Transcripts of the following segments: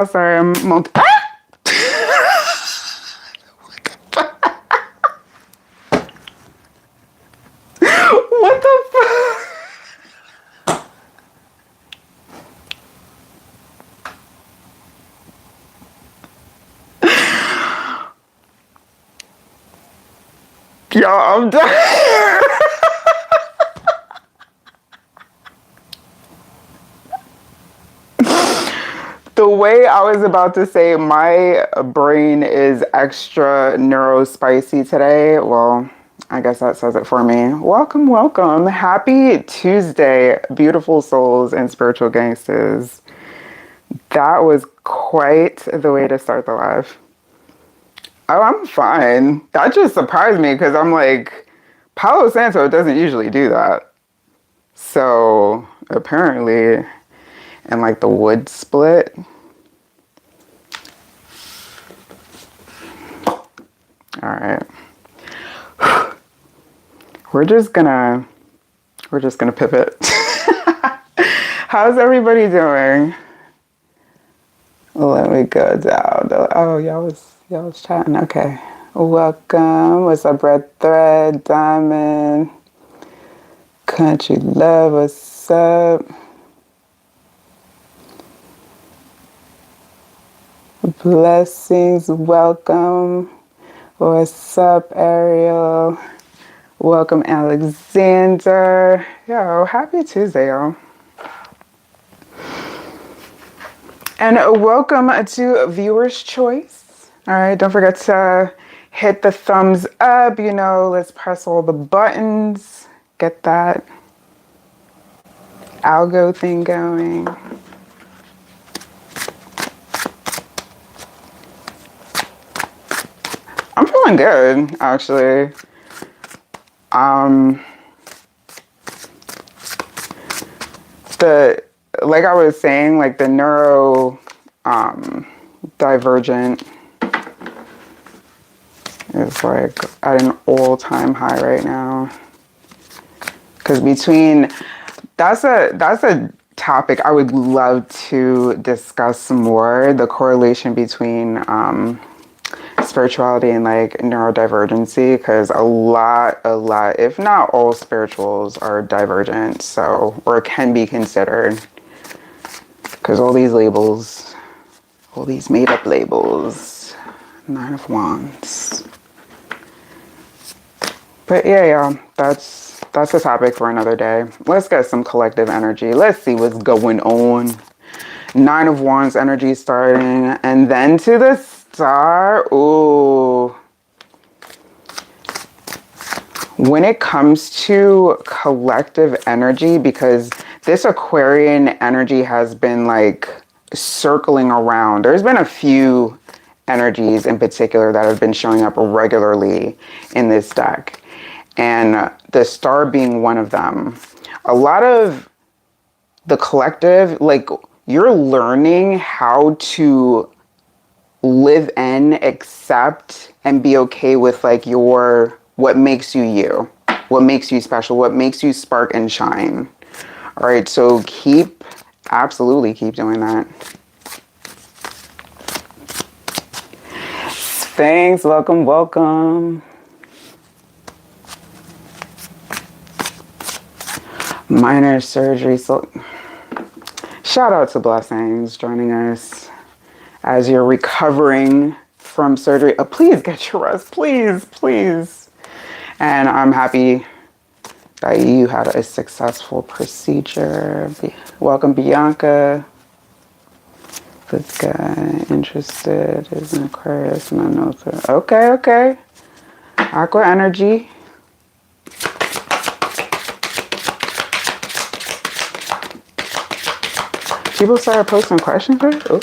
Sorry, I'm multi. What the fuck? Yo, I'm done. The way I was about to say my brain is extra neuro spicy today. Well, I guess that says it for me. Welcome, welcome. Happy Tuesday, beautiful souls and spiritual gangsters. That was quite the way to start the live. Oh, I'm fine. That just surprised me because I'm like, Palo Santo doesn't usually do that. So apparently, and like the wood split. All right. We're just gonna pivot. How's everybody doing? Let me go down. Oh, y'all was chatting. Okay. Welcome. What's up, Red Thread, Diamond, Country Love? What's up? Blessings. Welcome. What's up, Ariel? Welcome, Alexander. Yo, happy Tuesday, y'all. And welcome to Viewer's Choice. All right, don't forget to hit the thumbs up. You know, let's press all the buttons. Get that algo thing going. I'm feeling good, actually. Like I was saying, like the neuro divergent is like at an all-time high right now. Because that's a topic I would love to discuss more. The correlation between spirituality and like neurodivergency, because a lot, if not all spirituals are divergent, so, or can be considered, because all these labels, all these made-up labels, Nine of Wands. But yeah, that's a topic for another day. Let's get some collective energy. Let's see what's going on. Nine of Wands energy starting, and then to the star. Ooh. When it comes to collective energy, because this Aquarian energy has been like circling around. There's been a few energies in particular that have been showing up regularly in this deck. And the star being one of them. A lot of the collective, like you're learning how to live in, accept, and be okay with like what makes you you, what makes you special, what makes you spark and shine. All right, so absolutely keep doing that. Thanks, welcome, welcome. Minor surgery, so shout out to Blessings joining us as you're recovering from surgery. Please get your rest, please, please. And I'm happy that you had a successful procedure. Welcome, Bianca. This guy interested is an Aquarius, no notes. Okay. Aqua energy. People started posting questions for it? Oh.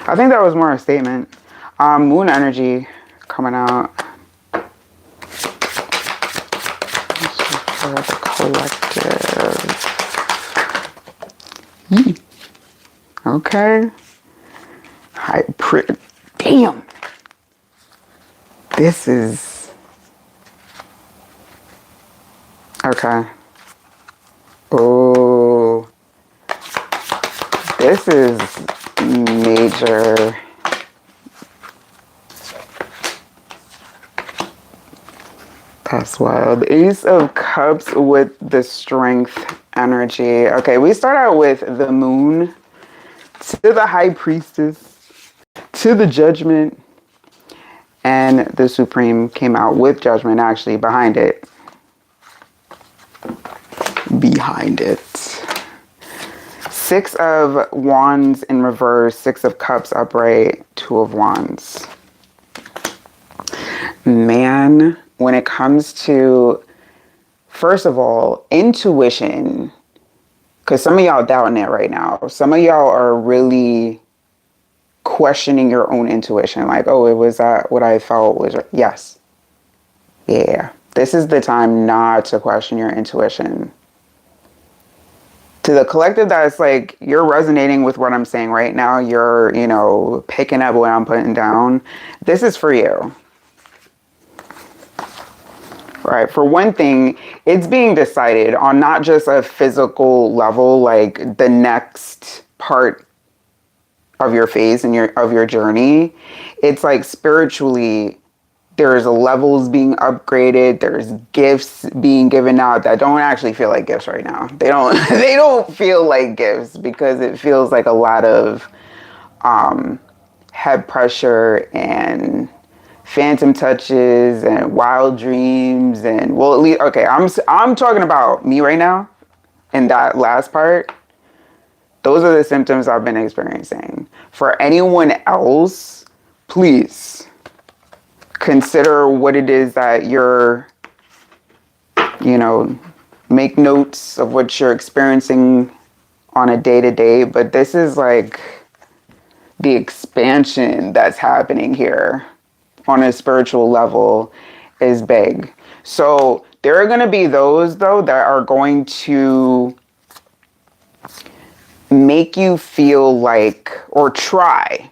I think that was more a statement. Moon energy coming out. For the collective. Okay. Damn. This is... Okay. Oh. This is pleasure. That's wild. Ace of Cups with the Strength energy. Okay, we start out with the Moon to the High Priestess to the Judgment, and the Supreme came out with Judgment actually behind it. Behind it. Six of Wands in reverse, Six of Cups upright, Two of Wands. Man, when it comes to, first of all, intuition, because some of y'all doubting it right now. Some of y'all are really questioning your own intuition. Like, oh, it was that what I felt was, yes. Yeah. This is the time not to question your intuition. To the collective that's like, you're resonating with what I'm saying right now. You're, picking up what I'm putting down. This is for you. Right. For one thing, it's being decided on not just a physical level, like the next part of your phase and of your journey. It's like spiritually, there's levels being upgraded. There's gifts being given out that don't actually feel like gifts right now. They don't feel like gifts because it feels like a lot of head pressure and phantom touches and wild dreams and, well, at least, okay, I'm talking about me right now in that last part. Those are the symptoms I've been experiencing. For anyone else, please consider what it is that you're, make notes of what you're experiencing on a day-to-day, but this is like the expansion that's happening here on a spiritual level is big. So there are going to be those, though, that are going to make you feel like, or try,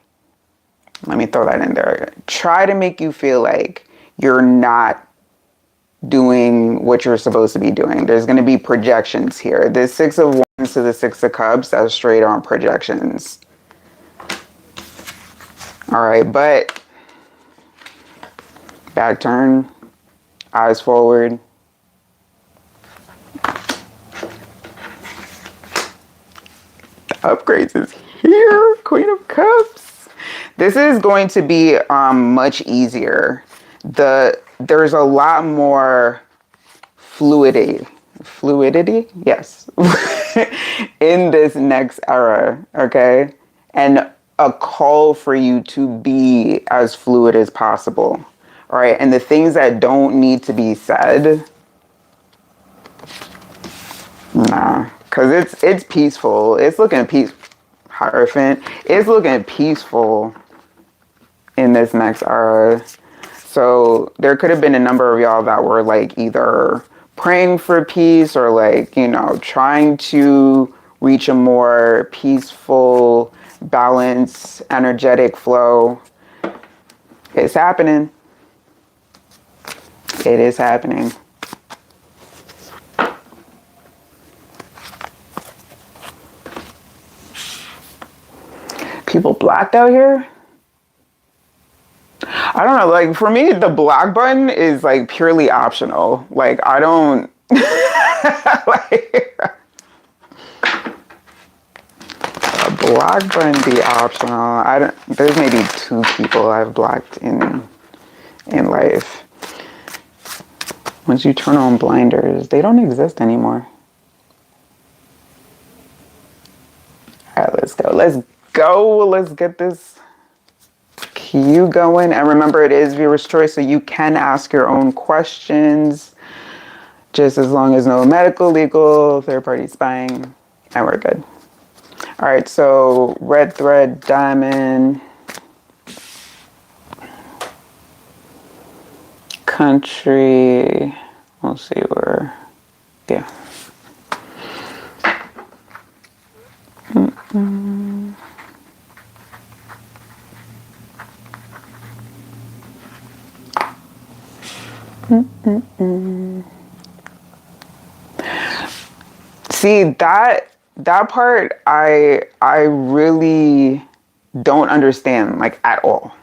let me throw that in there, try to make you feel like you're not doing what you're supposed to be doing. There's going to be projections here. The Six of Wands to the Six of Cups, that's straight on projections. All right, but back turn, eyes forward. Upgrades is here, Queen of Cups. This is going to be much easier. There's a lot more fluidity, yes, in this next era, okay? And a call for you to be as fluid as possible, all right? And the things that don't need to be said, nah. Because it's peaceful. It's looking peaceful. Hierophant. It's looking peaceful in this next era. So there could have been a number of y'all that were like either praying for peace or like, trying to reach a more peaceful, balanced, energetic flow. It's happening. It is happening. People blocked out here? I don't know, like for me, the block button is like purely optional. Like I don't, like, a block button be optional. There's maybe 2 people I've blocked in life. Once you turn on blinders, they don't exist anymore. All right, let's go. Let's get this queue going. And remember, it is viewer's choice, so you can ask your own questions, just as long as no medical, legal, third-party spying, and we're good. All right, so red thread, diamond, country, we'll see where, yeah. See, that part I really don't understand like at all.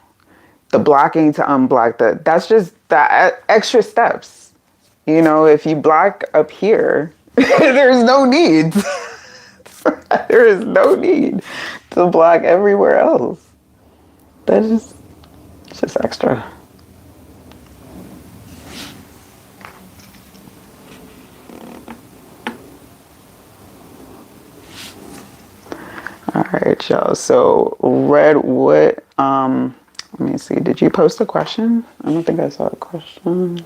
The blocking to unblock, that's just the extra steps. You know, if you block up here, there's no need. There is no need to block everywhere else. That's just, it's just extra. All right, y'all. So, Red, what, let me see. Did you post a question? I don't think I saw a question.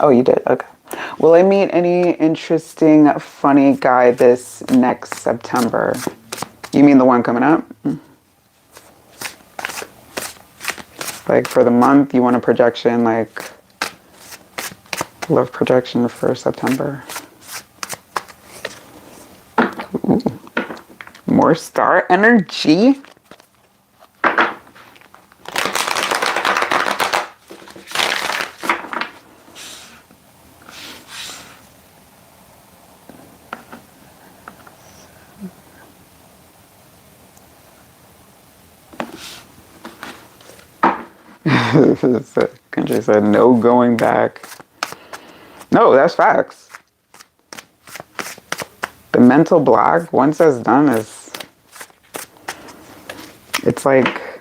Oh, you did. Okay. Will I meet any interesting, funny guy this next September? You mean the one coming up? Like for the month, you want a projection, like love projection for September. Ooh. More star energy. Country said no going back. No, that's facts. The mental block, once that's done, it's like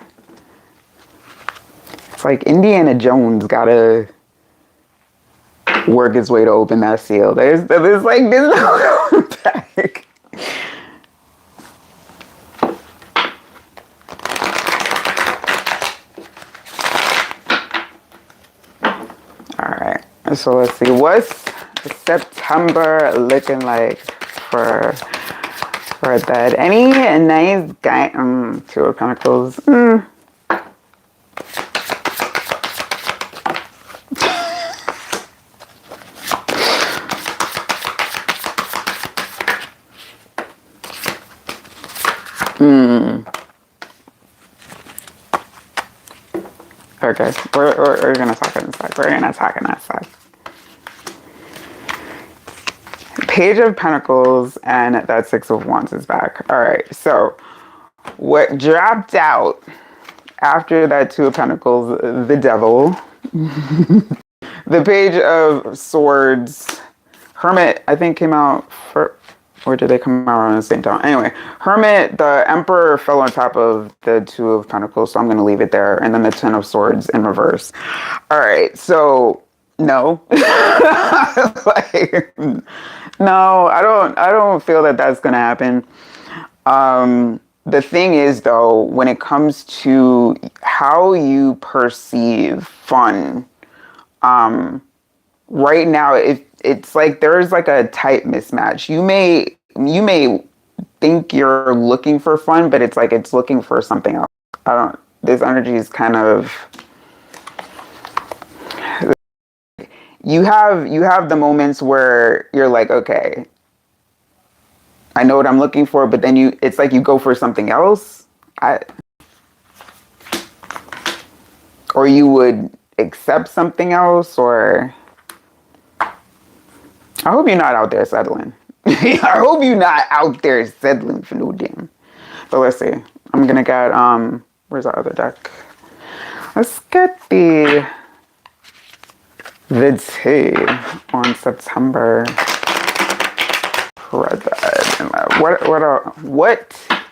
Indiana Jones gotta work his way to open that seal. There's no going back. So let's see, what's September looking like for that? Any nice guy? Two of Pentacles. Okay, we're gonna talk in a sec. We're gonna talk in a sec. Page of Pentacles and that Six of Wands is back. All right, so what dropped out after that Two of Pentacles, the Devil, the Page of Swords, Hermit, I think came out for, or did they come out around the same time? Anyway, Hermit, the Emperor fell on top of the Two of Pentacles, so I'm going to leave it there. And then the Ten of Swords in reverse. All right, so no. Like, no, I don't feel that that's going to happen. The thing is, though, when it comes to how you perceive fun, right now, it's like there's like a type mismatch. You may think you're looking for fun, but it's like it's looking for something else. This energy is kind of, you have the moments where you're like, okay, I know what I'm looking for, but then it's like you go for something else. Or you would accept something else, or I hope you're not out there settling. I hope you're not out there settling for no damn. But let's see. I'm gonna get where's our other deck? Let's get the tea on September. What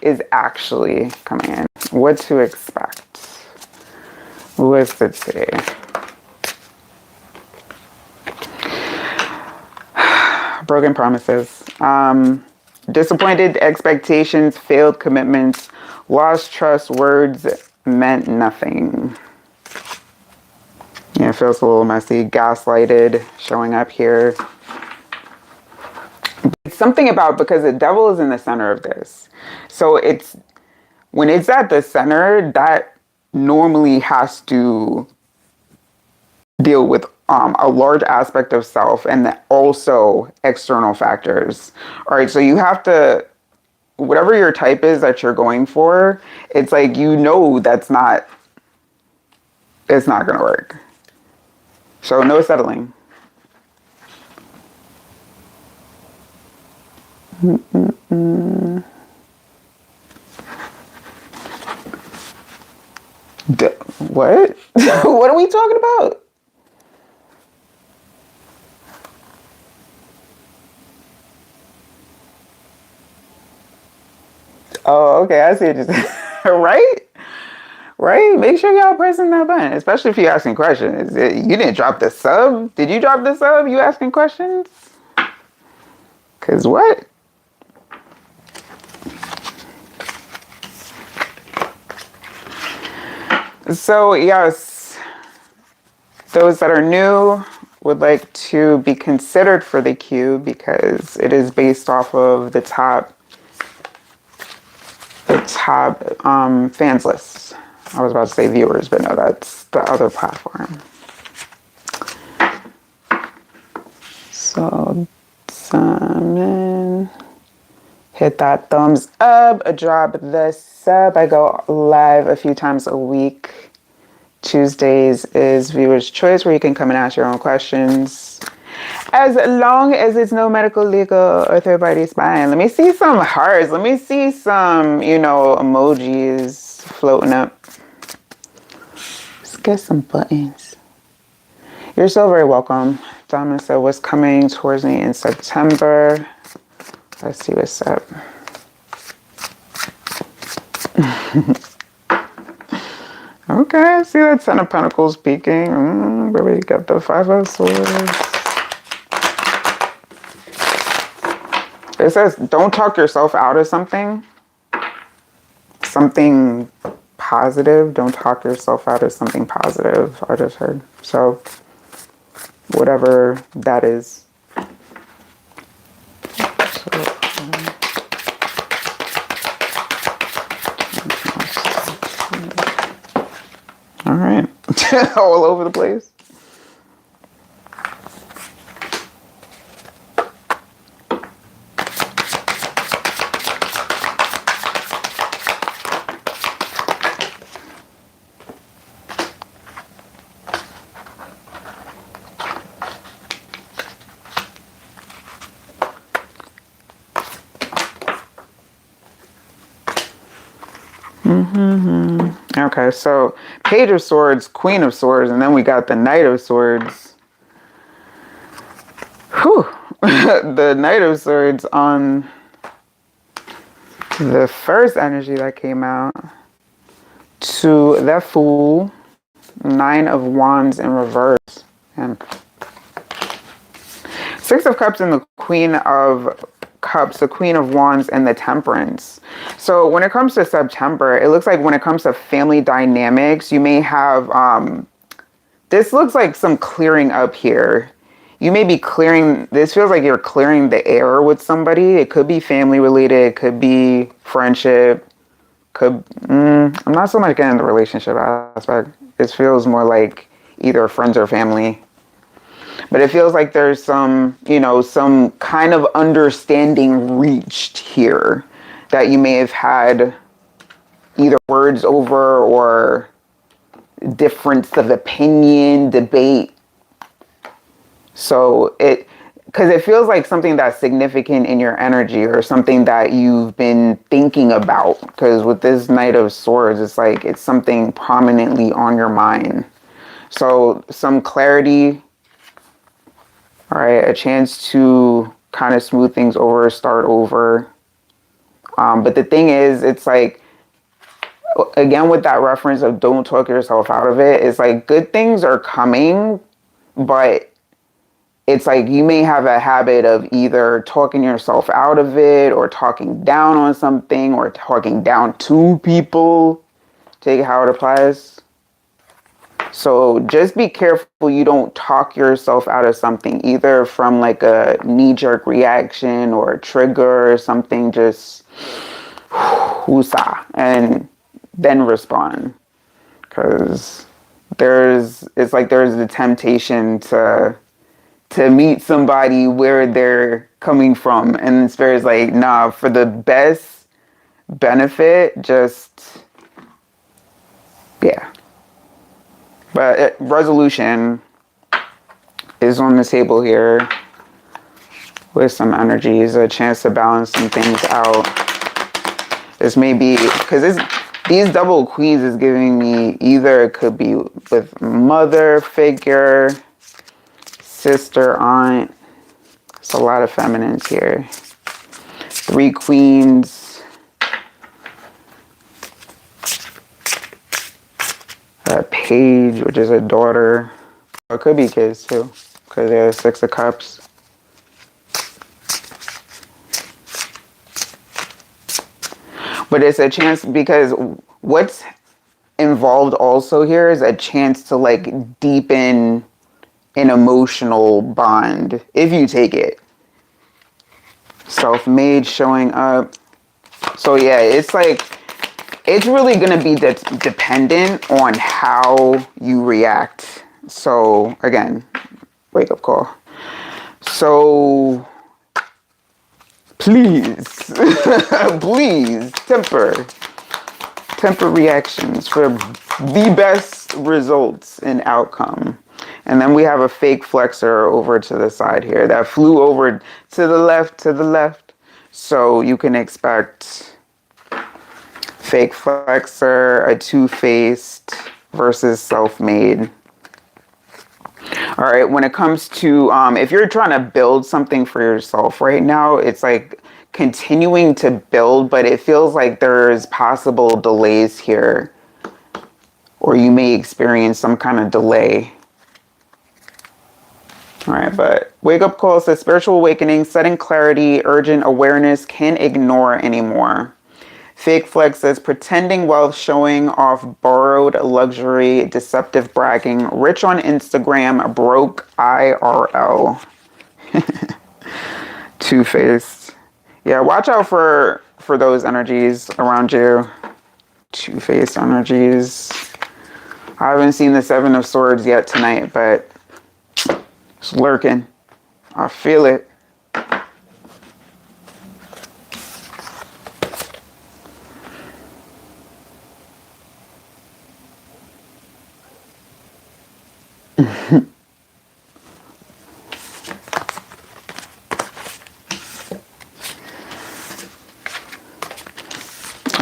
is actually coming in? What to expect? What's the tea? Broken promises, disappointed expectations, failed commitments, lost trust, words meant nothing. Yeah, it feels a little messy. Gaslighted showing up here. It's something about, because the Devil is in the center of this. So when it's at the center, that normally has to deal with a large aspect of self and also external factors. All right, so you have to, whatever your type is that you're going for, it's like, it's not going to work. So no settling. What? What are we talking about? Oh, okay. I see what you're saying. Right? Right? Make sure y'all pressing that button, especially if you're asking questions. You didn't drop the sub? Did you drop the sub? You asking questions? Because what? So, yes, those that are new would like to be considered for the queue because it is based off of the top fans list. I was about to say viewers, but no, that's the other platform. So, Simon, hit that thumbs up, drop the sub. I go live a few times a week. Tuesdays is Viewer's Choice, where you can come and ask your own questions. As long as it's no medical, legal, or third party spying. Let me see some hearts. Let me see some, emojis floating up. Let's get some buttons. You're so very welcome. Diamond said, what's coming towards me in September? Let's see what's up. Okay, I see that Ten of Pentacles peeking. Baby, you got the Five of Swords. It says, don't talk yourself out of something. Something positive. Don't talk yourself out of something positive, I just heard. So, whatever that is. All right. All over the place. Okay, so Page of Swords, Queen of Swords, and then we got the Knight of Swords. Whew. The Knight of Swords on the first energy that came out to the Fool, Nine of Wands in reverse, and Six of Cups and the Queen of Cups, the Queen of Wands, and the Temperance. So when it comes to September, it looks like when it comes to family dynamics, you may have, this looks like some clearing up here. You may be clearing, this feels like you're clearing the air with somebody. It could be family related, it could be friendship, I'm not so much getting the relationship aspect. It feels more like either friends or family. But it feels like there's some, some kind of understanding reached here that you may have had either words over or difference of opinion, debate. So because it feels like something that's significant in your energy or something that you've been thinking about. Because with this Knight of Swords, it's like it's something prominently on your mind. So some clarity. All right, a chance to kind of smooth things over, start over. But the thing is, it's like, again, with that reference of don't talk yourself out of it, it's like good things are coming, but it's like you may have a habit of either talking yourself out of it or talking down on something or talking down to people. Take how it applies. So just be careful you don't talk yourself out of something, either from like a knee-jerk reaction or a trigger or something, just whoosah, and then respond. Because it's like there's the temptation to meet somebody where they're coming from. And it's very like, nah, for the best benefit, just, yeah. But resolution is on the table here with some energies, a chance to balance some things out. This may be, because These double queens is giving me either it could be with mother figure, sister, aunt. It's a lot of feminines here. 3 queens. A page, which is a daughter. Or it could be kids too, because there's 6 of cups. But it's a chance because what's involved also here is a chance to like deepen an emotional bond if you take it. Self-made showing up. So yeah, it's like, it's really going to be dependent on how you react. So again, wake up call. So please, please temper reactions for the best results and outcome. And then we have a fake flexor over to the side here that flew over to the left. So you can expect fake flexor, a two-faced versus self-made. All right, when it comes to, if you're trying to build something for yourself right now, it's like continuing to build, but it feels like there's possible delays here, or you may experience some kind of delay. All right, but wake up call says spiritual awakening, sudden clarity, urgent awareness, can't ignore anymore. Fake flex says pretending wealth, showing off borrowed luxury, deceptive bragging, rich on Instagram, broke IRL. Two-faced. Yeah, watch out for those energies around you. Two-faced energies. I haven't seen the 7 of Swords yet tonight, but it's lurking. I feel it.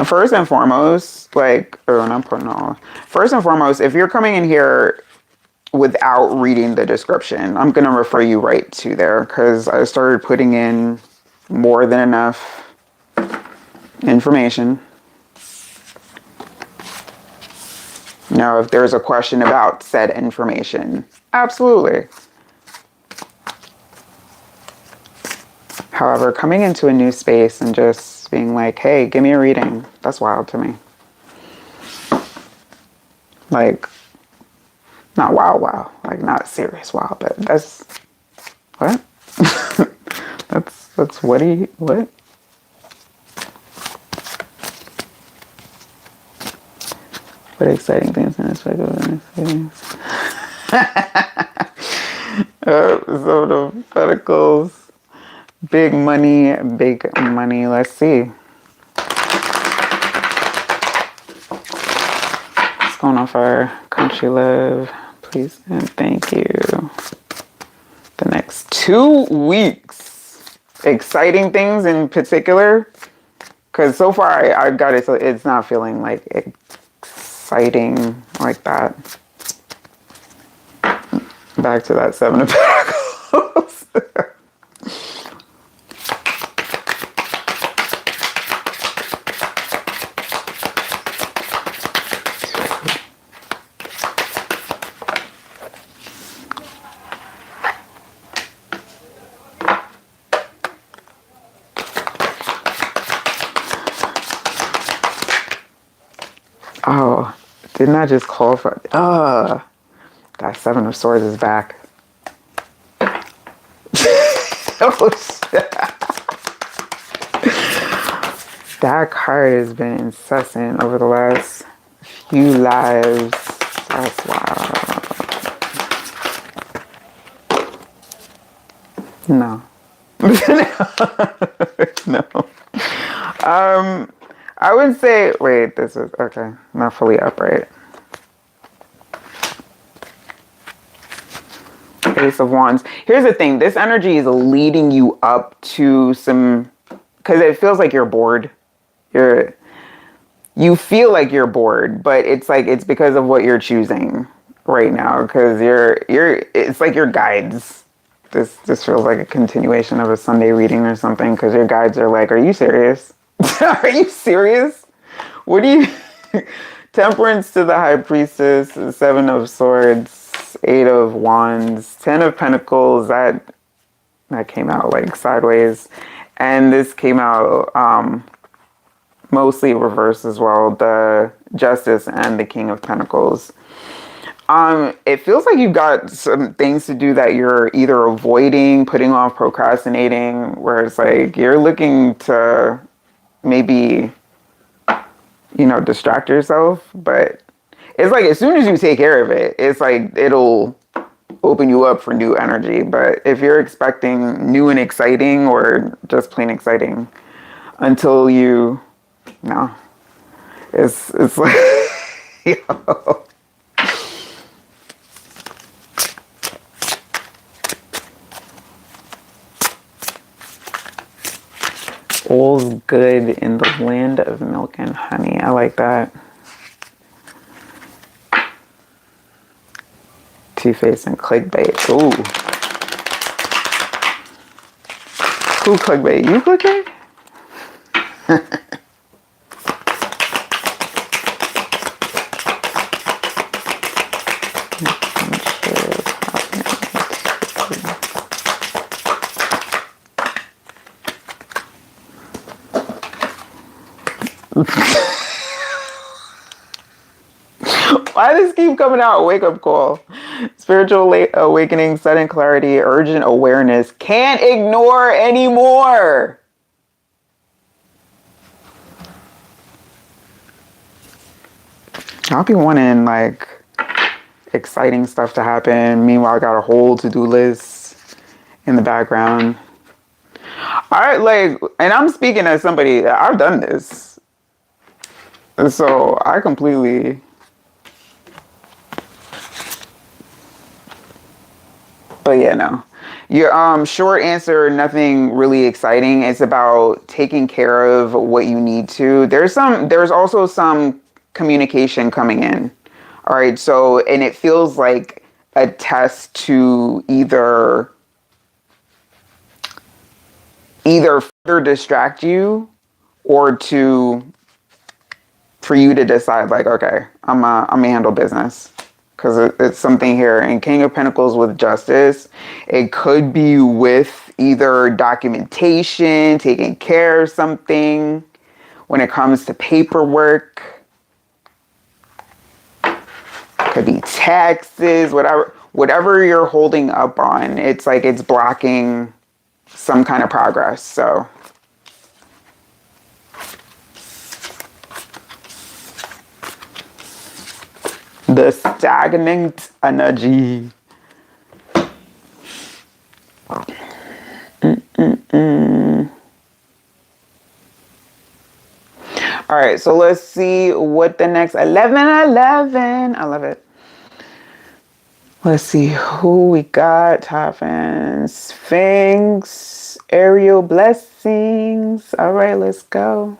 First and foremost, like, oh, not putting all. First and foremost, if you're coming in here without reading the description, I'm going to refer you right to there because I started putting in more than enough information. Now, if there's a question about said information, absolutely. However, coming into a new space and just being like, hey, give me a reading, that's wild to me. Like, not wow, like not serious wow, but that's, what? that's what? What exciting things in this video? So the Pentacles. Big money. Let's see. What's going on for our country love? Please and thank you. The next 2 weeks. Exciting things in particular. Because so far I got it, so it's not feeling like exciting like that. Back to that 7 of Pentacles. Oh, didn't I just call for... that 7 of Swords is back. Oh, shit. That card has been incessant over the last few lives. That's wild. No. No. I would say, wait, this is, okay, not fully upright. Ace of Wands. Here's the thing. This energy is leading you up to some, because it feels like you're bored. you feel like you're bored, but it's like it's because of what you're choosing right now. Because it's like your guides. This feels like a continuation of a Sunday reading or something. Because your guides are like, "Are you serious? Are you serious? What do you?" Temperance to the High Priestess, Seven of Swords, Eight of Wands, Ten of Pentacles. That came out like sideways, and this came out mostly reverse as well. The Justice and the King of Pentacles. It feels like you've got some things to do that you're either avoiding, putting off, procrastinating, where it's like you're looking to maybe, distract yourself, but it's like as soon as you take care of it, it's like it'll open you up for new energy. But if you're expecting new and exciting or just plain exciting until you, no, it's like, yo. All's good in the land of milk and honey. I like that. Two-Face and clickbait. Ooh. Who clickbait? You clickbait? Why does this keep coming out? Wake up call. Spiritual awakening, sudden clarity, urgent awareness. Can't ignore anymore. I'll be wanting like exciting stuff to happen. Meanwhile, I got a whole to-do list in the background. And I'm speaking as somebody that I've done this. So I completely. But yeah, no. Your short answer, nothing really exciting. It's about taking care of what you need to. There's also some communication coming in. All right, so and it feels like a test to either further distract you or for you to decide like, okay, I'm gonna handle business. Because it's something here in King of Pentacles with Justice. It could be with either documentation, taking care of something. When it comes to paperwork, could be taxes, whatever you're holding up on. It's like it's blocking some kind of progress. So the stagnant energy. All right, so let's see what the next 11. I love it. Let's see who we got. Tophans, Sphinx, Aerial Blessings. All right, let's go.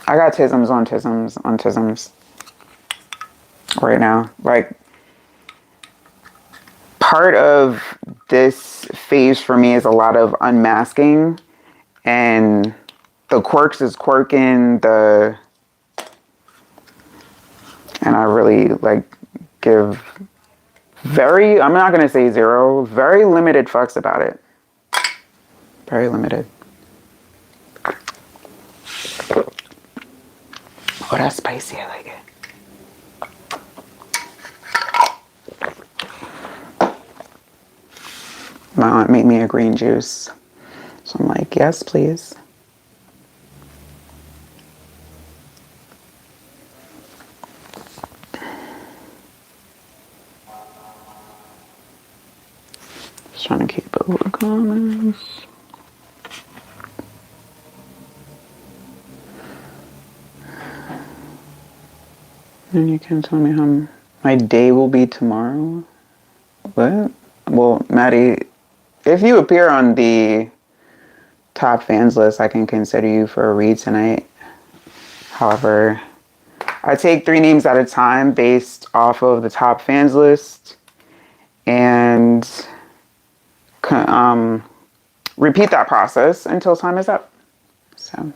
I got tisms on tisms right now. Like, part of this phase for me is a lot of unmasking, and the quirks is quirking, and I really like give I'm not gonna say zero, very limited fucks about it. Very limited. Oh, that's spicy, I like it. My make me a green juice. So I'm like, yes, please. Just trying to keep up with the comments. And you can tell me how my day will be tomorrow. What? Well, Maddie, if you appear on the top fans list, I can consider you for a read tonight. However, I take 3 names at a time based off of the top fans list and repeat that process until time is up. So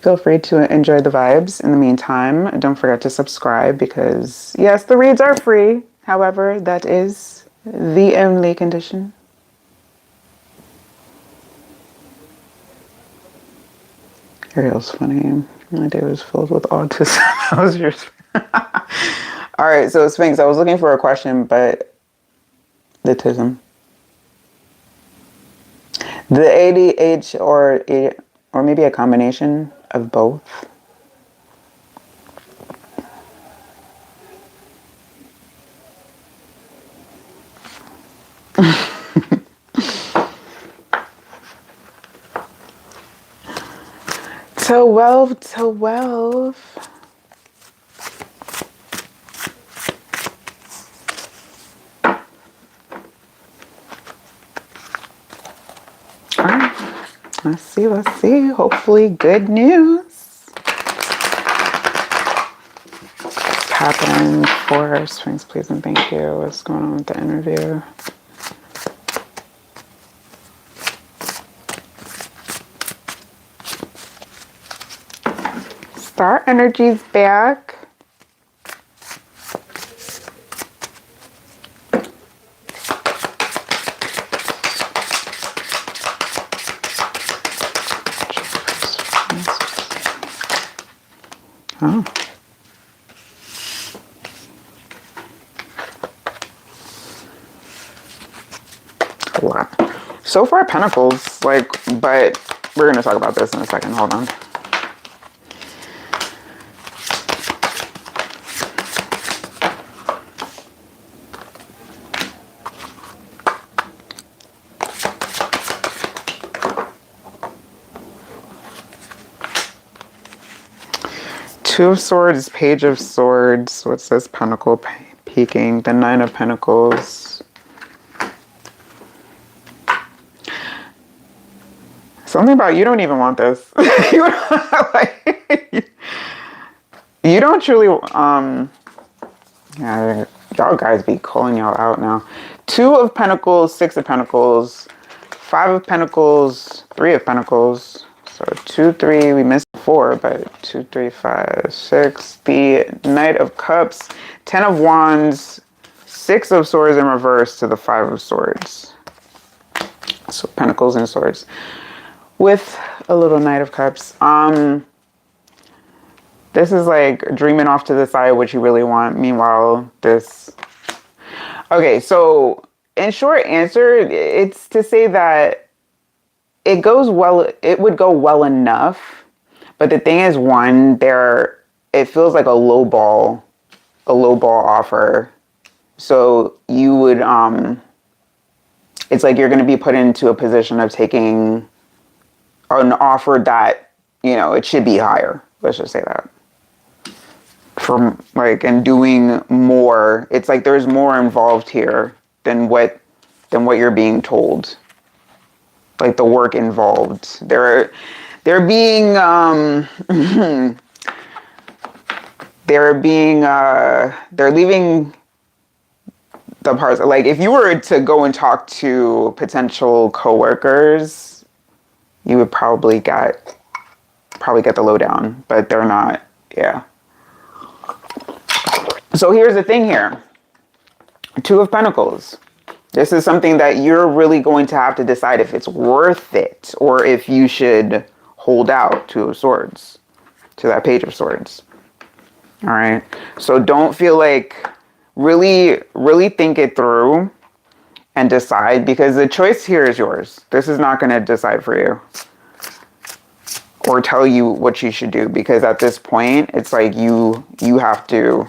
feel free to enjoy the vibes. In the meantime, don't forget to subscribe because, yes, the reads are free. However, that is the only condition. Ariel's funny. My day was filled with autism. How was yours? All right, so Sphinx, I was looking for a question, but the tism. The ADH or maybe a combination of both. To wealth. All right, let's see. Hopefully good news. Happened for Sphinx, please and thank you. What's going on with the interview? Star energy's back. Oh. A lot. So far, Pentacles, like, but we're going to talk about this in a second. Hold on. Two of Swords, Page of Swords. What's this? Pentacle peeking. The Nine of Pentacles. Something about you don't even want this. You don't truly. Yeah, y'all guys be calling y'all out now. 2 of Pentacles, 6 of Pentacles, 5 of Pentacles, 3 of Pentacles. So 2, 3, we missed 4, but 2, 3, 5, 6. The Knight of Cups, 10 of Wands, 6 of Swords in reverse to the 5 of Swords. So Pentacles and Swords. With a little Knight of Cups. This is like dreaming off to the side what you really want. Meanwhile, this... Okay, so in short answer, it's to say that it goes well, it would go well enough. But the thing is, one, it feels like a low ball offer. So you would, it's like you're going to be put into a position of taking an offer that, you know, it should be higher. Let's just say that. From like, and doing more, it's like there's more involved here than what you're being told. Like the work involved. They're leaving the parts, like if you were to go and talk to potential coworkers, you would probably get the lowdown, but they're not. Yeah. So here's the thing here. 2 of Pentacles. This is something that you're really going to have to decide if it's worth it or if you should hold out. 2 of Swords to that Page of Swords. All right. So don't feel like, really think it through and decide, because the choice here is yours. This is not going to decide for you or tell you what you should do, because at this point it's like you have to.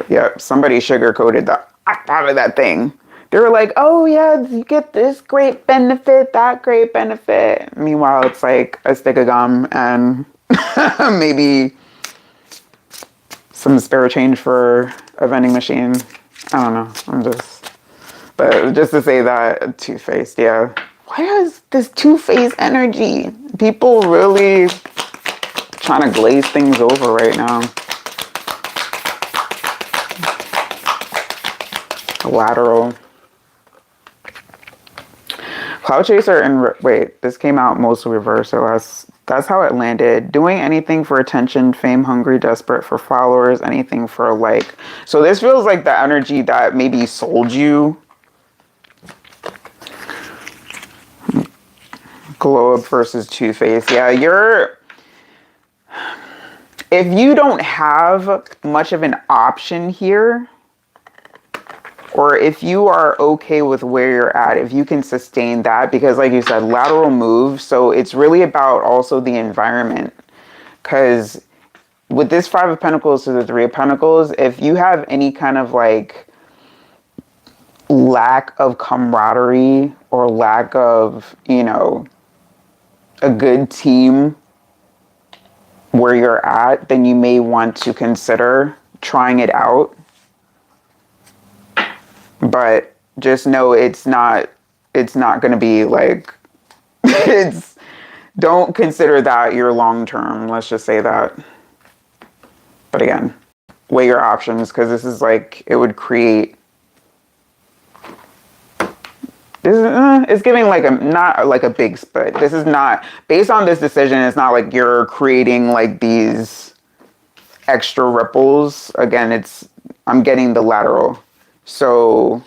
Yeah, somebody sugarcoated the out of that thing. They were like, oh yeah, you get this great benefit, that great benefit. Meanwhile, it's like a stick of gum and maybe some spare change for a vending machine. I don't know. But just to say that, two-faced, yeah. Why is this two-faced energy? People really trying to glaze things over right now. Lateral. Cloud Chaser and wait, this came out mostly reverse, so that's how it landed. Doing anything for attention, fame hungry, desperate for followers, anything for like. So this feels like the energy that maybe sold you. Globe versus Two-Face. Yeah, if you don't have much of an option here, or if you are okay with where you're at, if you can sustain that, because like you said, lateral move, so it's really about also the environment. Because with this Five of Pentacles to the Three of Pentacles, if you have any kind of like lack of camaraderie or lack of, you know, a good team where you're at, then you may want to consider trying it out. But just know it's not going to be like, don't consider that your long term. Let's just say that. But again, weigh your options, because this is like, it would create, it's giving like not like a big split. This is not, based on this decision, it's not like you're creating like these extra ripples. Again, I'm getting the lateral. So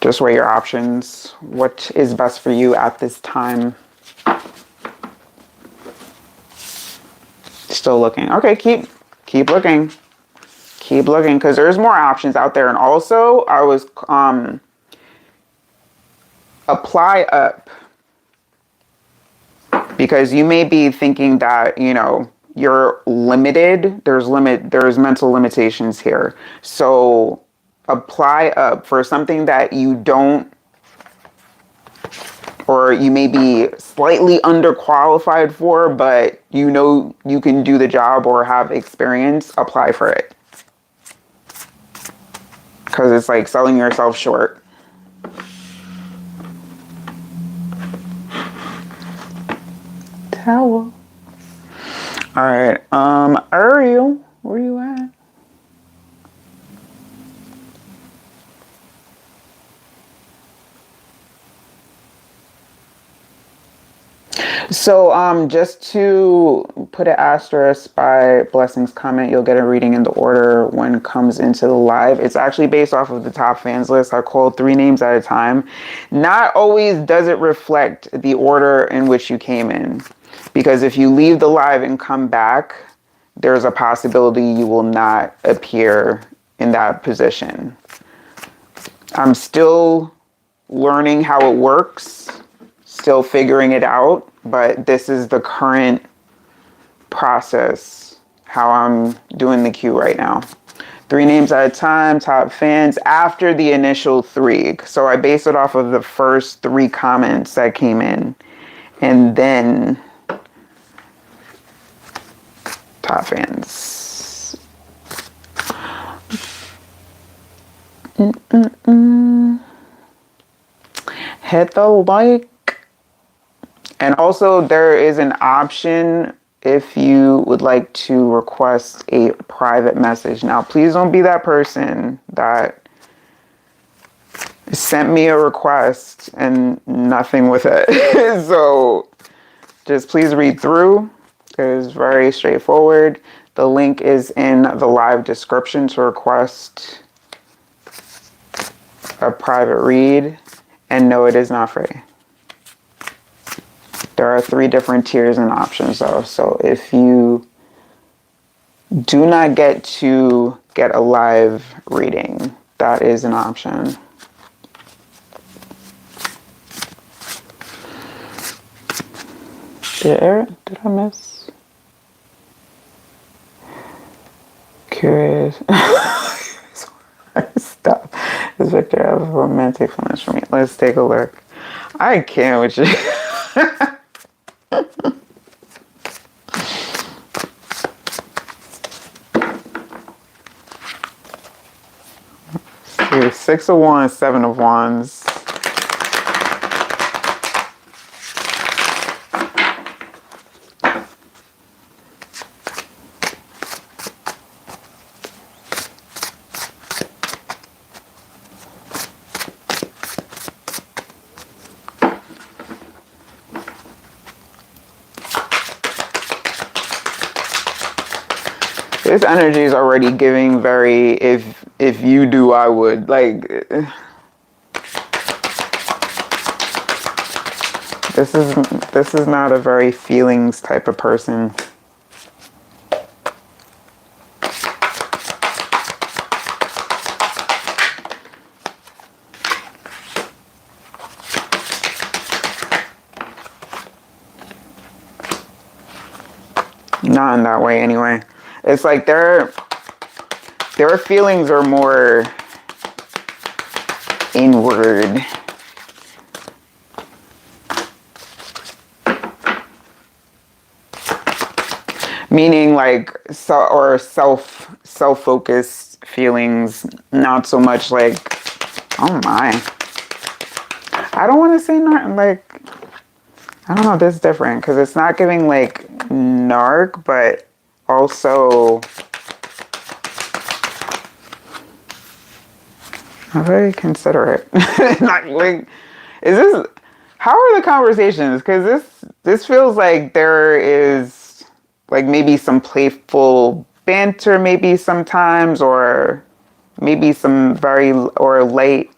just weigh your options. What is best for you at this time? Still looking. Okay, keep looking. Keep looking, because there's more options out there. And also, I was apply up, because you may be thinking that, you know, you're limited. There's mental limitations here. So apply up for something that you don't, or you may be slightly underqualified for, but you know you can do the job or have experience. Apply for it. Because it's like selling yourself short. Towel. All right. Ariel, where you at? So, just to put an asterisk by Blessing's comment, you'll get a reading in the order when it comes into the live. It's actually based off of the top fans list. I called 3 names at a time. Not always does it reflect the order in which you came in, because if you leave the live and come back, there's a possibility you will not appear in that position. I'm still learning how it works, still figuring it out. But this is the current process, how I'm doing the queue right now. 3 names at a time, top fans, after the initial 3. So I base it off of the first 3 comments that came in. And then top fans. Hit the like. And also, there is an option if you would like to request a private message. Now, please don't be that person that sent me a request and nothing with it. So just please read through. It's very straightforward. The link is in the live description to request a private read. And no, it is not free. There are 3 different tiers and options though. So if you do not get to get a live reading. That is an option. Did I miss? Curious. Stop. Is Victor have romantic feelings for me? Let's take a look. I can't with you. See, 6 of Wands, 7 of Wands. This energy is already giving very, if you do, I would. Like, this is not a very feelings type of person. Not in that way anyway. It's like their feelings are more inward. Meaning like self-focused feelings, not so much like, oh my. I don't want to say not like, I don't know, this is different because it's not giving like narc, but also very considerate. Not like, is this, how are the conversations? Because this feels like there is like maybe some playful banter maybe sometimes, or maybe some very, or late,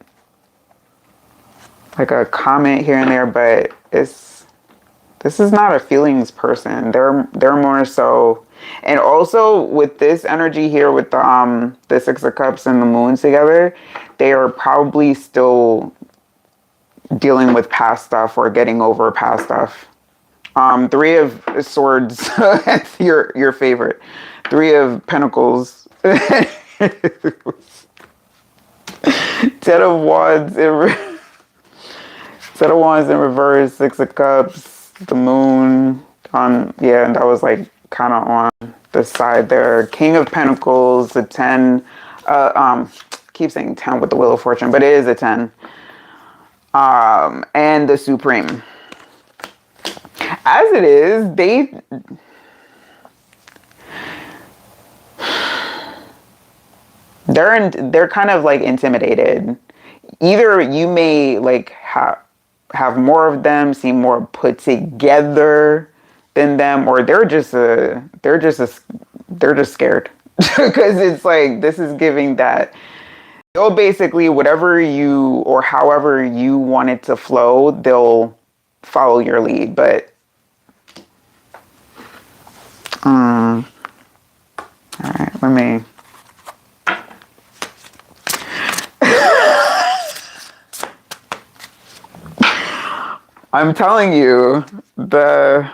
like a comment here and there, but this is not a feelings person. They're more so. And also with this energy here with the 6 of Cups and the Moon together, they are probably still dealing with past stuff or getting over past stuff. 3 of Swords, your favorite. 3 of Pentacles. 10 of Wands in 10 of Wands in reverse, 6 of Cups, the Moon on, yeah, and that was like kind of on the side there. King of Pentacles, the 10, keep saying 10 with the Wheel of Fortune, but it is a 10. And the Supreme. As it is, they're kind of like intimidated. Either you may like have more of them, seem more put together than them, or they're just scared. Because it's like, this is giving that they'll basically, whatever you or however you want it to flow, they'll follow your lead. But all right, let me I'm telling you, the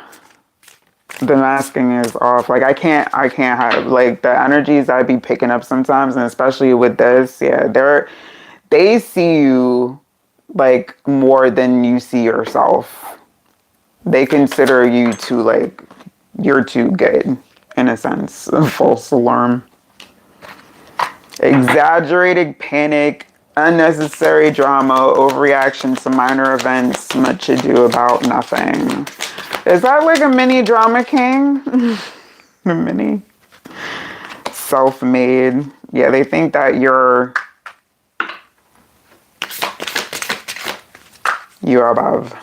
masking is off. Like I can't have like the energies I'd be picking up sometimes, and especially with this, yeah, they see you like more than you see yourself. They consider you to like, you're too good in a sense. A false alarm. Exaggerated panic, unnecessary drama, overreaction to minor events, much ado about nothing. Is that like a mini drama king? A mini self-made. Yeah, they think that you're above.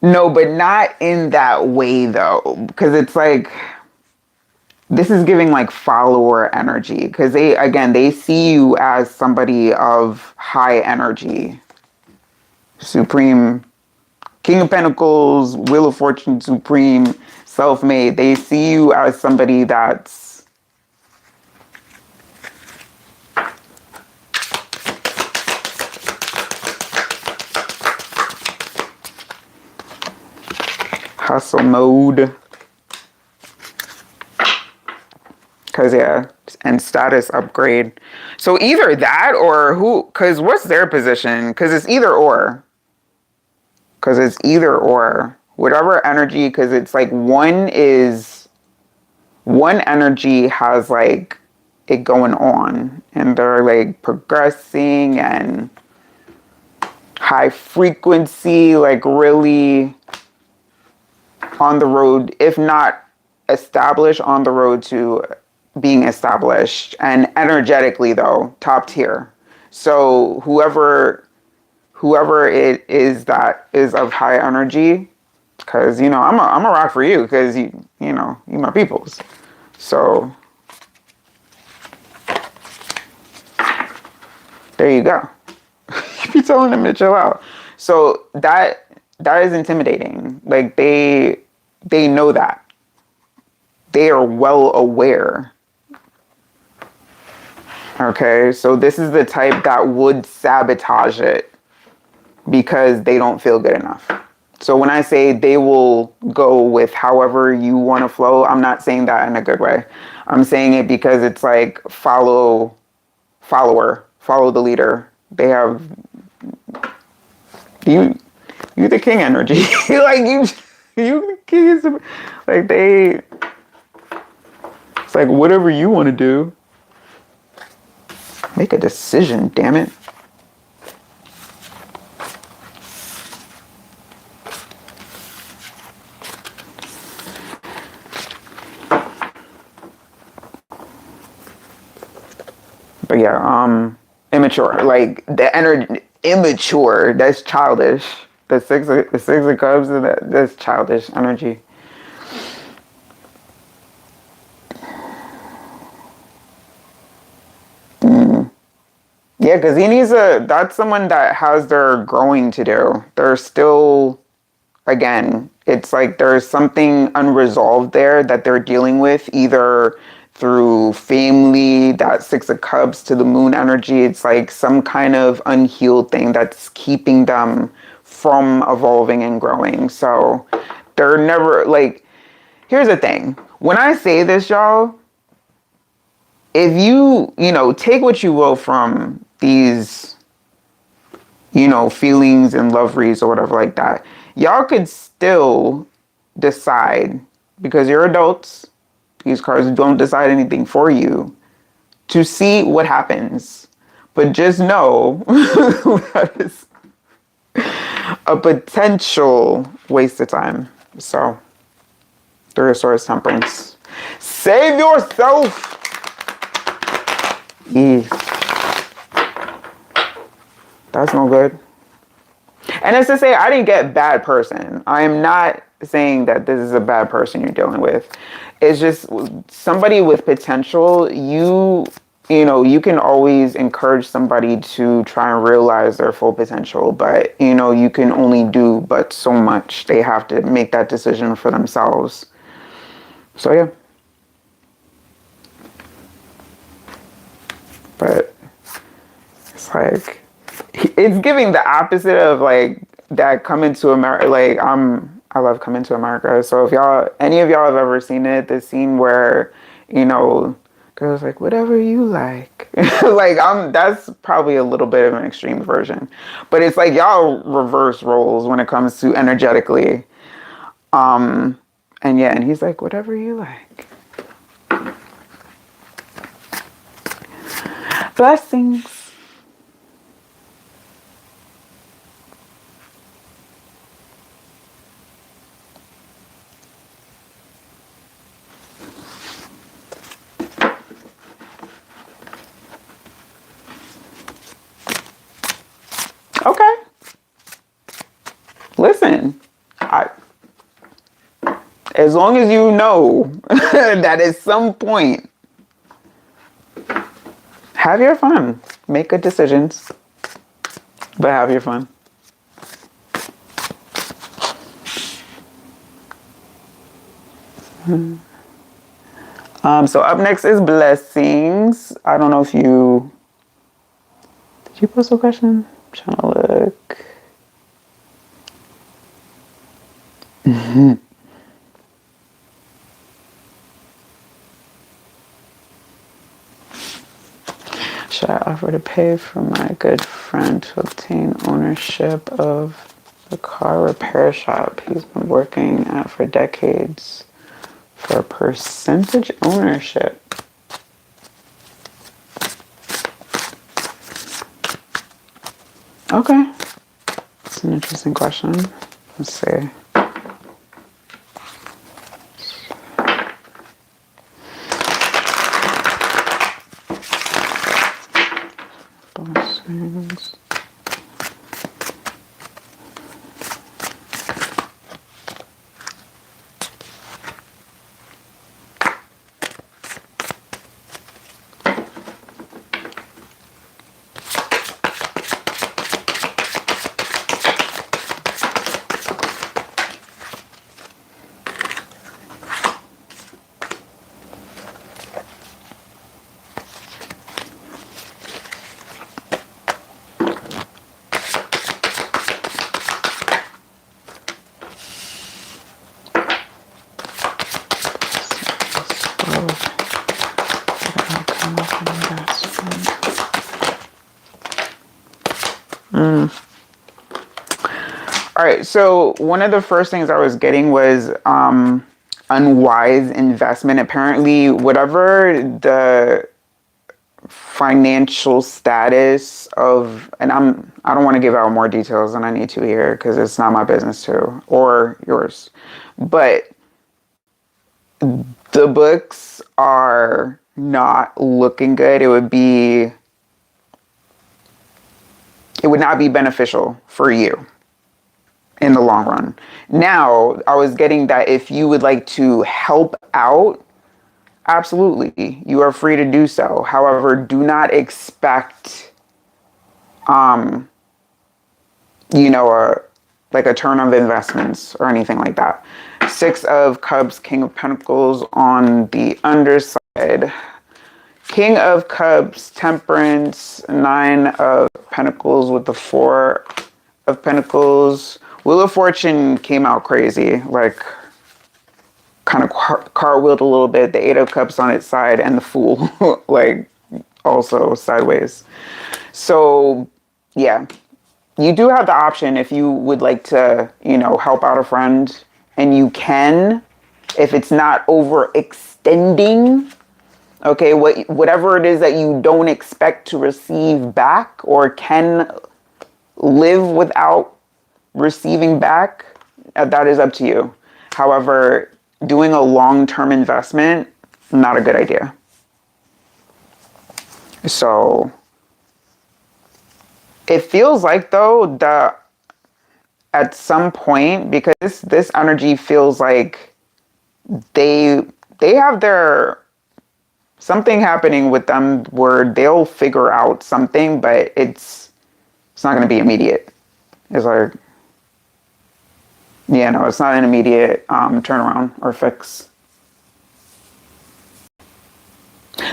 No, but not in that way though, because it's like, this is giving like follower energy, because they see you as somebody of high energy. Supreme, King of Pentacles, Wheel of Fortune, Supreme, self-made. They see you as somebody that's hustle mode. Because, yeah, and status upgrade. So either that or who, because what's their position? Because it's either or. Because it's either or. Whatever energy, because it's like one energy has like it going on. And they're like progressing and high frequency, like really on the road, if not established, on the road to being established, and energetically though top tier. So whoever it is that is of high energy, because I'm a rock for you, because you my peoples. So there you go. You be telling them to chill out. So that is intimidating. Like they know that. They are well aware. Okay, so this is the type that would sabotage it because they don't feel good enough. So when I say they will go with however you want to flow, I'm not saying that in a good way. I'm saying it because it's like follow the leader. They have you the king energy. Like you the king is like they. It's like whatever you want to do. Make a decision, damn it. But yeah, immature. Like the energy, immature. That's childish. The six of cups, that's childish energy. Yeah, because that's someone that has their growing to do. They're still, again, it's like there's something unresolved there that they're dealing with, either through family, that six of cups to the moon energy. It's like some kind of unhealed thing that's keeping them from evolving and growing. So they're never like, here's the thing. When I say this, y'all, if you take what you will from these, feelings and love reads or whatever like that, y'all could still decide, because you're adults, these cards don't decide anything for you, to see what happens. But just know that is a potential waste of time. So, Three of Swords, Temperance. Save yourself! That's no good. And it's to say, I didn't get bad person. I am not saying that this is a bad person you're dealing with. It's just somebody with potential. You can always encourage somebody to try and realize their full potential, but you can only do but so much. They have to make that decision for themselves. So yeah. But it's like, it's giving the opposite of like that Coming to America. Like I love Coming to America. So if any of y'all have ever seen it, the scene where, girls like, whatever you like. Like that's probably a little bit of an extreme version. But it's like y'all reverse roles when it comes to energetically. And yeah, and he's like, whatever you like. Blessings. Okay. Listen, as long as you know that at some point, have your fun. Make good decisions, but have your fun. So up next is blessings. I don't know if did you post a question? I'm trying to look. Should I offer to pay for my good friend to obtain ownership of the car repair shop he's been working at for decades for a percentage ownership? Okay. That's an interesting question. Let's see. Blessings. All right, so one of the first things I was getting was unwise investment. Apparently, whatever the financial status of, and I don't want to give out more details than I need to here because it's not my business to, or yours. But the books are not looking good. It would not be beneficial for you in the long run. Now, I was getting that if you would like to help out, absolutely, you are free to do so. However, do not expect, like a turn of investments or anything like that. Six of Cups, King of Pentacles on the underside. King of Cups, Temperance, Nine of Pentacles with the Four of Pentacles. Wheel of Fortune came out crazy, like kind of cartwheeled a little bit. The Eight of Cups on its side and the Fool, like also sideways. So yeah, you do have the option if you would like to, help out a friend, and you can, if it's not overextending. Okay, whatever it is that you don't expect to receive back or can live without receiving back, that is up to you. However, doing a long-term investment, not a good idea. So it feels like though that at some point, because this energy feels like they have something happening with them where they'll figure out something, but it's not going to be immediate. It's like, yeah, no, it's not an immediate turnaround or fix.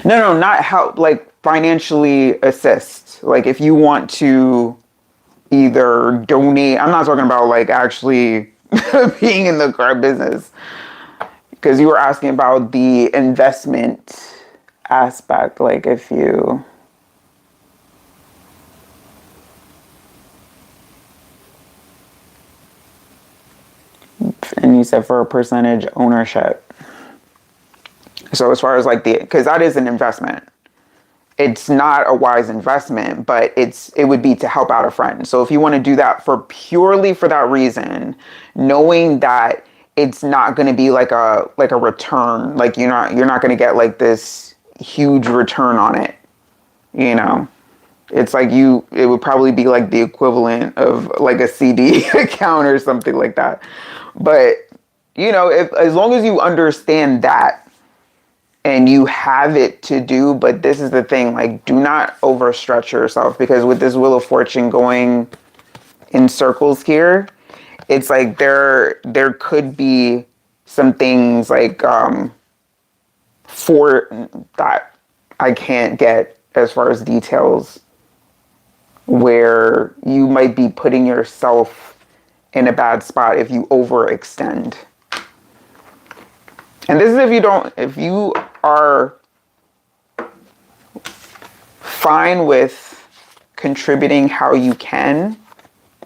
No, not help, like financially assist. Like if you want to either donate, I'm not talking about like actually being in the car business, because you were asking about the investment aspect. Like if you, and you said for a percentage ownership. So as far as like because that is an investment. It's not a wise investment, but it would be to help out a friend. So if you want to do that purely for that reason, knowing that it's not going to be like a return, like you're not going to get like this huge return on it. It's like it would probably be like the equivalent of like a CD account or something like that. But if as long as you understand that, and you have it to do, but this is the thing, like do not overstretch yourself, because with this Wheel of Fortune going in circles here, it's like there could be some things like for that I can't get as far as details, where you might be putting yourself in a bad spot if you overextend. And this is if you are fine with contributing how you can,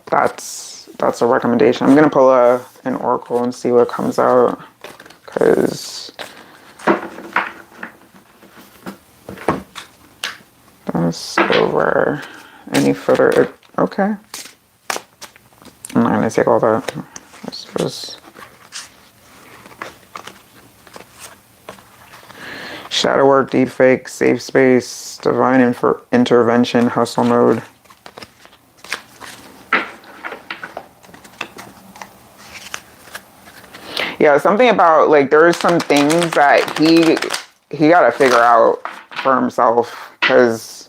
that's a recommendation. I'm gonna pull an oracle and see what comes out, because that's over any further. Okay, I'm not gonna take all that. Let's just shadow work, deepfake, safe space, divine intervention, hustle mode. Yeah, something about like there's some things that he got to figure out for himself, because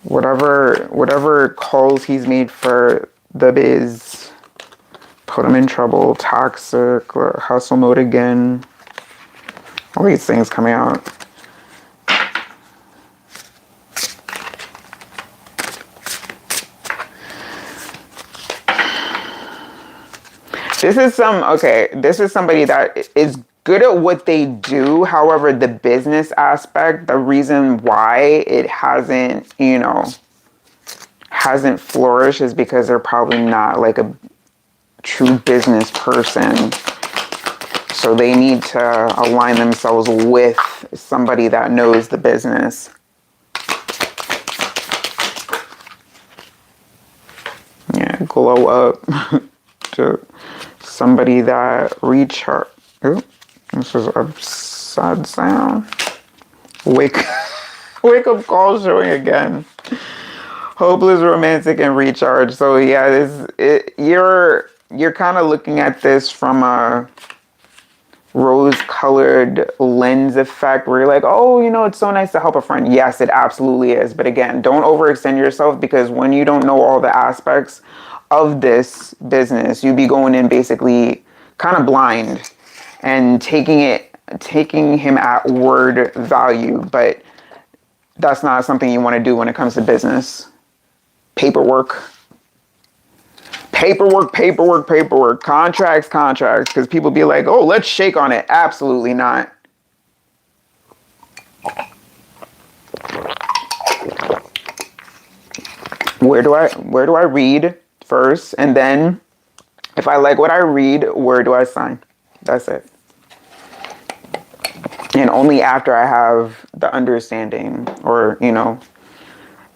whatever calls he's made for the biz put him in trouble. Toxic, or hustle mode again. All these things coming out. This is somebody that is good at what they do. However, the business aspect, the reason why it hasn't flourished is because they're probably not like a true business person. So they need to align themselves with somebody that knows the business. Yeah, glow up to somebody that recharge. Ooh, this is upside down. Wake up call showing again. Hopeless, romantic, and recharge. So yeah, you're kind of looking at this from a rose-colored lens effect, where you're like, oh, it's so nice to help a friend. Yes, it absolutely is. But again, don't overextend yourself, because when you don't know all the aspects of this business, you be going in basically kind of blind and taking him at word value. But that's not something you want to do when it comes to business. Paperwork, contracts, because people be like, oh, let's shake on it. Absolutely not. Where do I read first, and then if I like what I read, where do I sign? That's it. And only after I have the understanding, or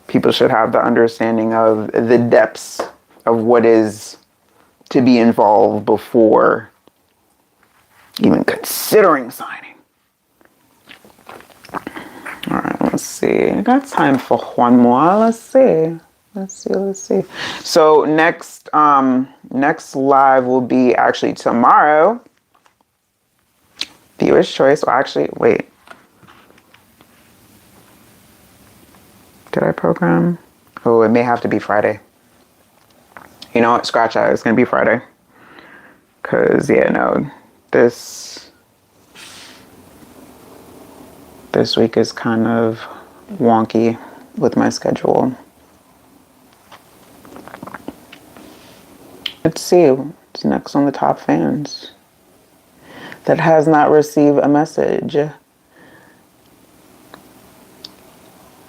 people should have the understanding of the depths of what is to be involved before even considering signing. All right, let's see. I got time for one more. Let's see. So next live will be actually tomorrow. Viewer's choice. Well, actually, wait. Did I program? Oh, it may have to be Friday. You know what? Scratch that. It's going to be Friday. Because, this week is kind of wonky with my schedule. Let's see what's next on the top fans that has not received a message. Hi,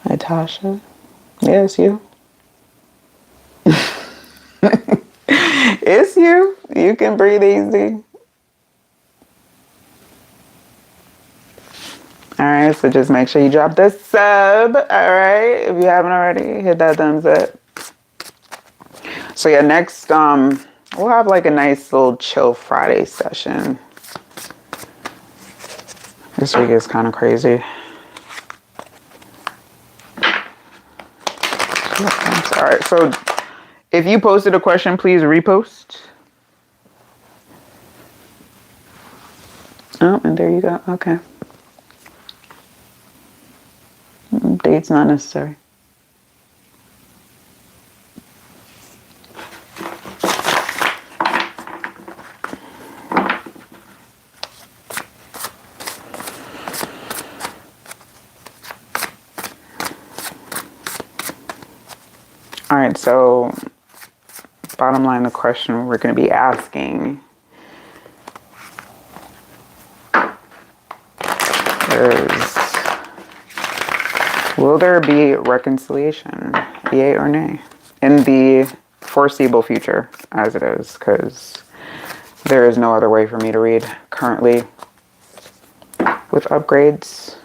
Tasha. Yeah, it's you. It's you. You can breathe easy. All right, so just make sure you drop the sub. All right, if you haven't already, hit that thumbs up. So yeah, next we'll have like a nice little chill Friday session. This week is kind of crazy. All right, so if you posted a question, please repost. Oh, and there you go. Okay. Date's not necessary. So, bottom line, the question we're going to be asking is, will there be reconciliation, yay or nay, in the foreseeable future as it is? Because there is no other way for me to read currently. With upgrades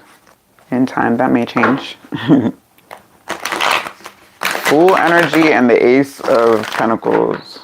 in time, that may change. Fool energy and the Ace of Pentacles.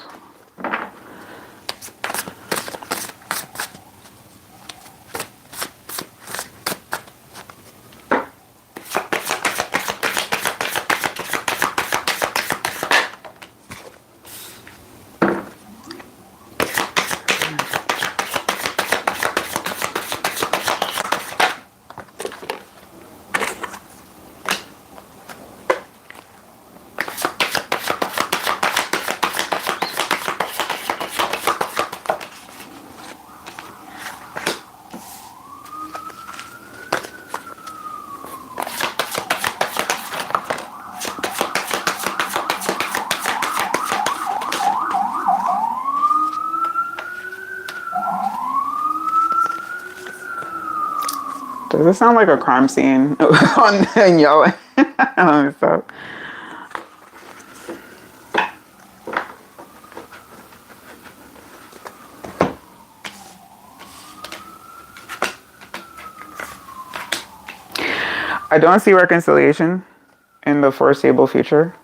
Does this sound like a crime scene on yelling? So. I don't see reconciliation in the foreseeable future.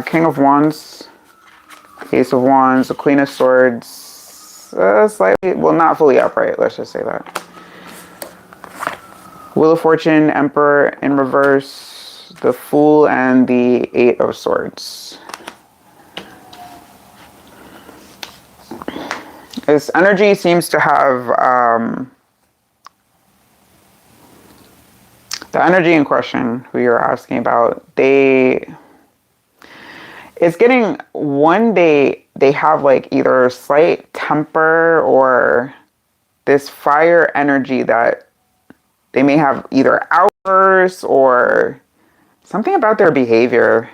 King of Wands, Ace of Wands, the Queen of Swords, slightly, well, not fully upright, let's just say that. Wheel of Fortune, Emperor in reverse, the Fool, and the Eight of Swords. This energy seems to have, the energy in question, who you're asking about, it's getting, one day they have like either slight temper or this fire energy that they may have either outbursts or something about their behavior.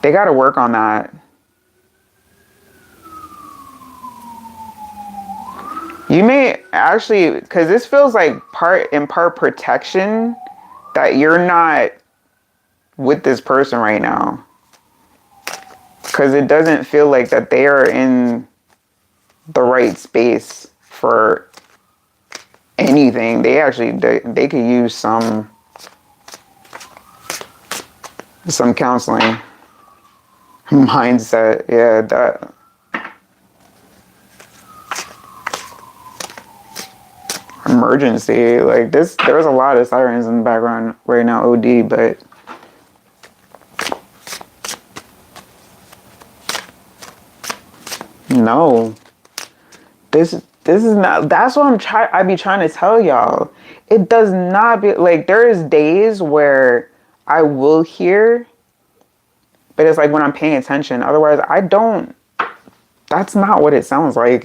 They got to work on that. You may actually, because this feels like in part protection, that you're not with this person right now. Because it doesn't feel like that they are in the right space for anything. They actually, they could use some counseling. Mindset, yeah, that. Emergency, like this, there's a lot of sirens in the background right now, OD, but no, this is not, that's what I be trying to tell y'all. It does not be, like, there is days where I will hear, but it's like when I'm paying attention, otherwise I don't, that's not what it sounds like.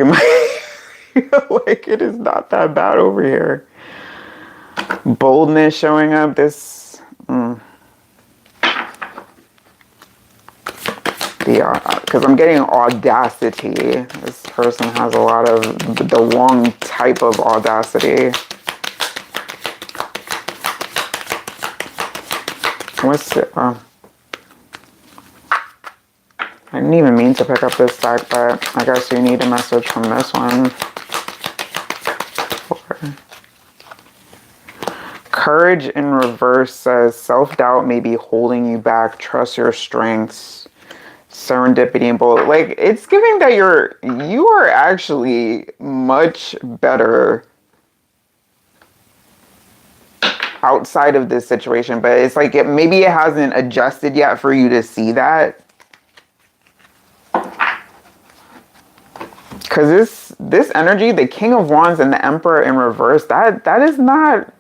Like, it is not that bad over here. Boldness showing up. This, because I'm getting audacity. This person has a lot of the wrong type of audacity. What's it? I didn't even mean to pick up this deck, but I guess you need a message from this one. Courage in reverse says self-doubt may be holding you back. Trust your strengths. Serendipity and bold. Like, it's giving that you are actually much better outside of this situation, but it's like maybe it hasn't adjusted yet for you to see that. Because this energy, the King of Wands and the Emperor in reverse, that is not,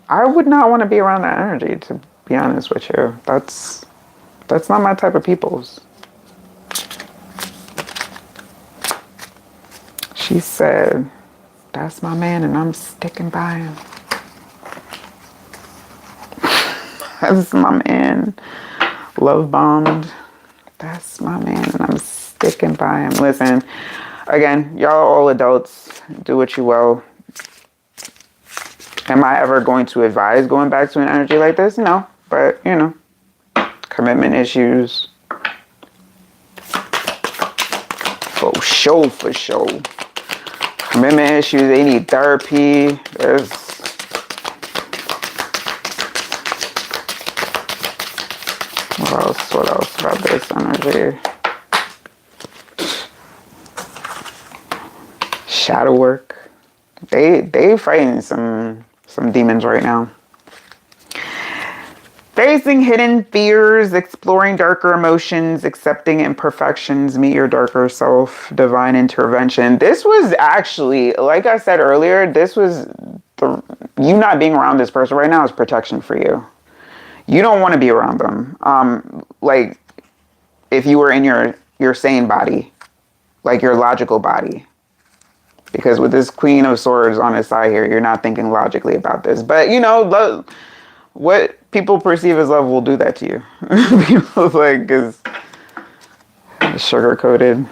I would not want to be around that energy, to be honest with you. That's not my type of peoples. She said, that's my man and I'm sticking by him. That's my man. Love bombed. That's my man, and I'm sticking by him. Listen, again, y'all are all adults. Do what you will. Am I ever going to advise going back to an energy like this? No, but you know, commitment issues. For sure, for sure. Commitment issues, they need therapy. There's what else about this energy? Shadow work. They fighting some demons right now. Facing hidden fears, exploring darker emotions, accepting imperfections, meet your darker self, divine intervention. This was actually, like I said earlier, this was you not being around this person right now is protection for you. You don't want to be around them. Like if you were in your sane body, like your logical body. Because with this Queen of Swords on his side here, you're not thinking logically about this. But you know, what people perceive as love will do that to you. People like is sugar coated.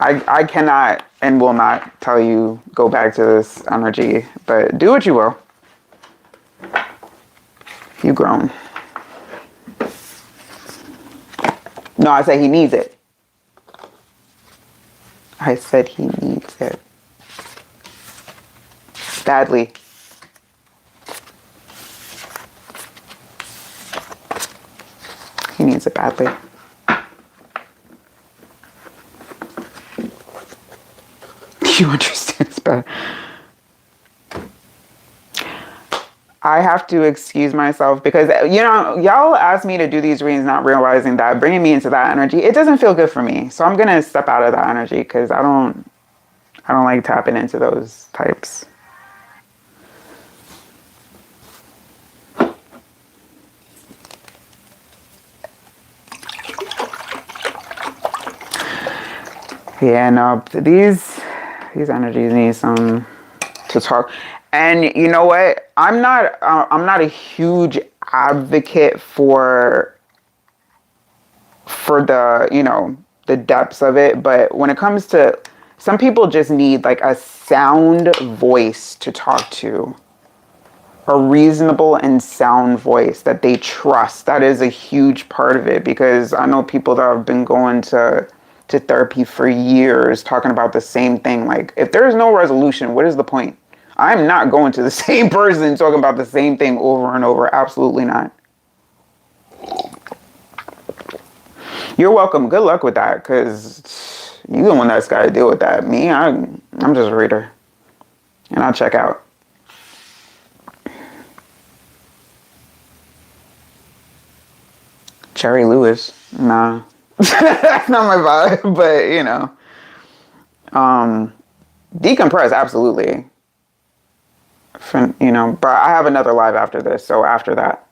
I cannot and will not tell you go back to this energy, but do what you will. You've grown. No, I said he needs it. I said he needs it. Badly. He needs it badly. You understand it's bad. I have to excuse myself because, you know, y'all asked me to do these readings not realizing that bringing me into that energy, it doesn't feel good for me. So I'm going to step out of that energy because I don't like tapping into those types. Yeah, no, these energies need some to talk. And you know what? I'm not a huge advocate for the, you know, the depths of it, but when it comes to some people just need like a sound voice to talk to. A reasonable and sound voice that they trust. That is a huge part of it because I know people that have been going to therapy for years talking about the same thing. Like, if there is no resolution, what is the point? I'm not going to the same person talking about the same thing over and over. Absolutely not. You're welcome. Good luck with that, because you're the one that's got to deal with that. Me, I'm just a reader. And I'll check out. Jerry Lewis. Nah. That's not my vibe, but you know. Decompress, absolutely. You know, but I have another live after this, so after that,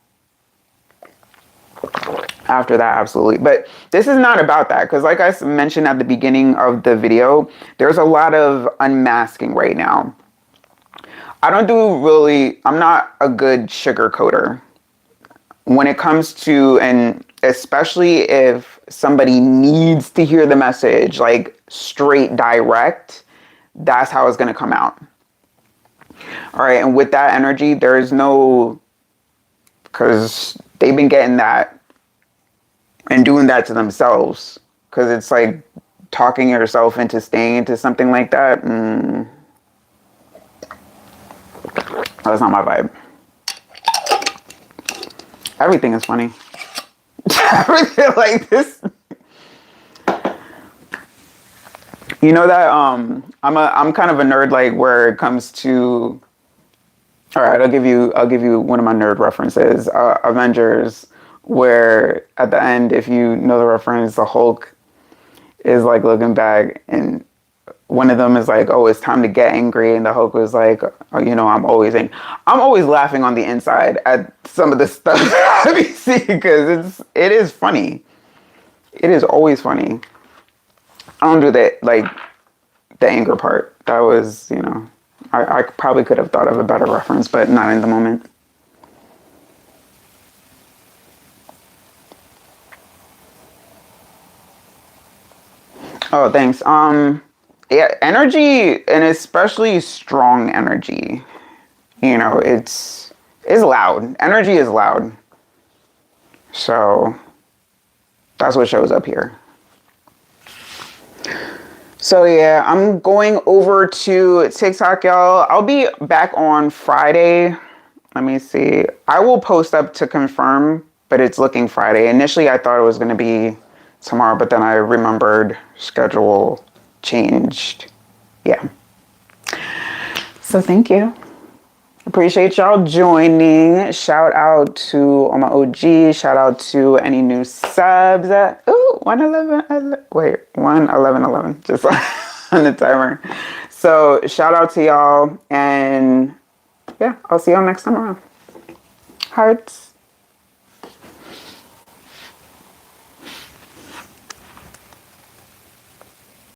absolutely. But this is not about that, because like I mentioned at the beginning of the video, there's a lot of unmasking right now. I'm not a good sugarcoater when it comes to, and especially if somebody needs to hear the message, like straight direct, that's how it's going to come out. All right. And with that energy, there's no, because they've been getting that and doing that to themselves. Because it's like talking yourself into staying into something like that. That's not my vibe. Everything is funny. Everything like this. You know that I'm kind of a nerd, like where it comes to, all right, I'll give you one of my nerd references, Avengers, where at the end, if you know the reference, the Hulk is like looking back and one of them is like, oh, it's time to get angry, and the Hulk was like, oh, you know, I'm always laughing on the inside at some of the stuff that we see, because it is funny. It is always funny. I don't do that, like, the anger part. That was, you know, I probably could have thought of a better reference, but not in the moment. Oh, thanks. Yeah, energy and especially strong energy. You know, it's loud. Energy is loud. So that's what shows up here. So yeah, I'm going over to TikTok, y'all. I'll be back on Friday. Let me see. I will post up to confirm, but it's looking Friday. Initially, I thought it was going to be tomorrow, but then I remembered schedule changed. Yeah. So thank you. Appreciate y'all joining. Shout out to all my OGs. Shout out to any new subs. Ooh, 111. Wait, 11111. Just on the timer. So shout out to y'all. And yeah, I'll see y'all next time around. Hearts.